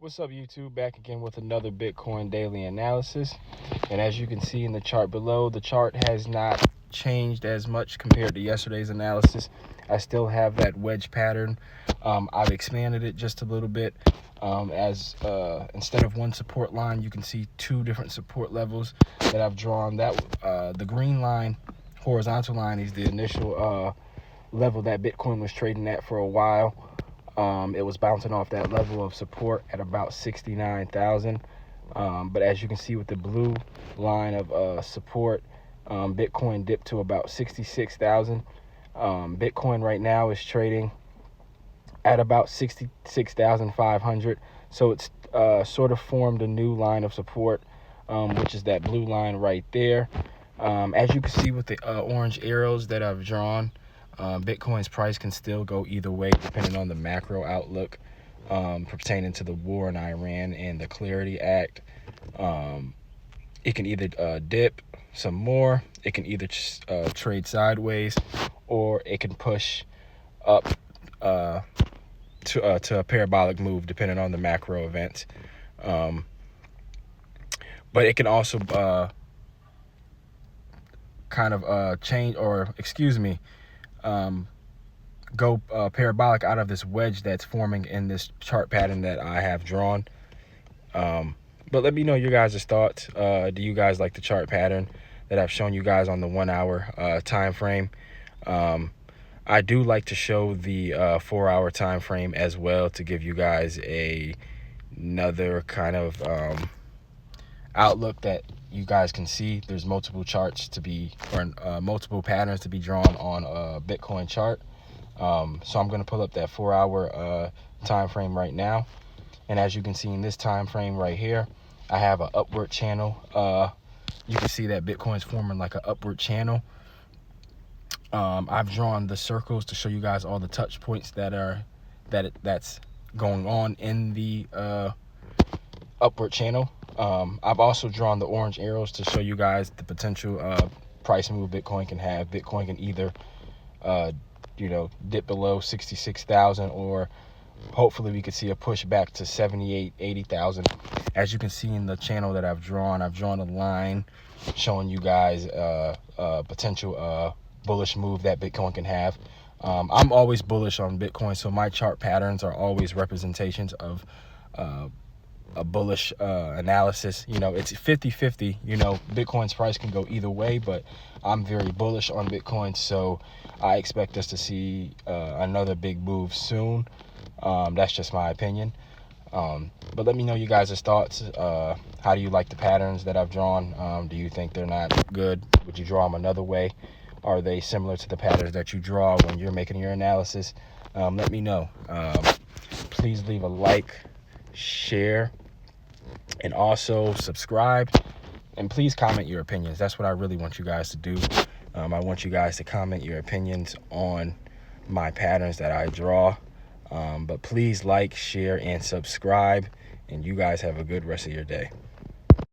What's up, YouTube? Back again with another Bitcoin daily analysis. And as you can see in the chart below, the chart has not changed as much compared to yesterday's analysis. I still have that wedge pattern. I've expanded it just a little bit. Instead of one support line, you can see two different support levels that I've drawn. The green line, horizontal line, is the initial level that Bitcoin was trading at for a while. It was bouncing off that level of support at about 69,000. But as you can see with the blue line of support, Bitcoin dipped to about 66,000. Bitcoin right now is trading at about 66,500. So it's sort of formed a new line of support, which is that blue line right there. As you can see with the orange arrows that I've drawn, Bitcoin's price can still go either way depending on the macro outlook pertaining to the war in Iran and the Clarity Act. It can either dip some more, it can either trade sideways, or it can push up to a parabolic move depending on the macro events. But it can also go parabolic out of this wedge that's forming in this chart pattern that I have drawn. But let me know your guys' thoughts. Do you guys like the chart pattern that I've shown you guys on the 1 hour time frame? I do like to show the 4 hour time frame as well to give you guys another kind of outlook that you guys can see. There's multiple charts to be, or multiple patterns to be drawn on a Bitcoin chart. So I'm going to pull up that 4 hour time frame right now. And as you can see in this time frame right here, I have an upward channel. You can see that Bitcoin's forming like an upward channel. I've drawn the circles to show you guys all the touch points that's going on in the upward channel. I've also drawn the orange arrows to show you guys the potential price move Bitcoin can have. Bitcoin can either dip below 66,000, or hopefully we could see a push back to 78, 80,000. As you can see in the channel that I've drawn a line showing you guys a potential bullish move that Bitcoin can have. I'm always bullish on Bitcoin, so my chart patterns are always representations of a bullish analysis. It's 50-50. Bitcoin's price can go either way, but I'm very bullish on Bitcoin, so I expect us to see another big move soon. That's just my opinion. But let me know you guys' thoughts. How do you like the patterns that I've drawn? Do you think they're not good? Would you draw them another way? Are they similar to the patterns that you draw when you're making your analysis? Let me know. Please leave a like, share, and also subscribe. And please comment your opinions. That's what I really want you guys to do. I want you guys to comment your opinions on my patterns that I draw. But please like, share, and subscribe. And you guys have a good rest of your day.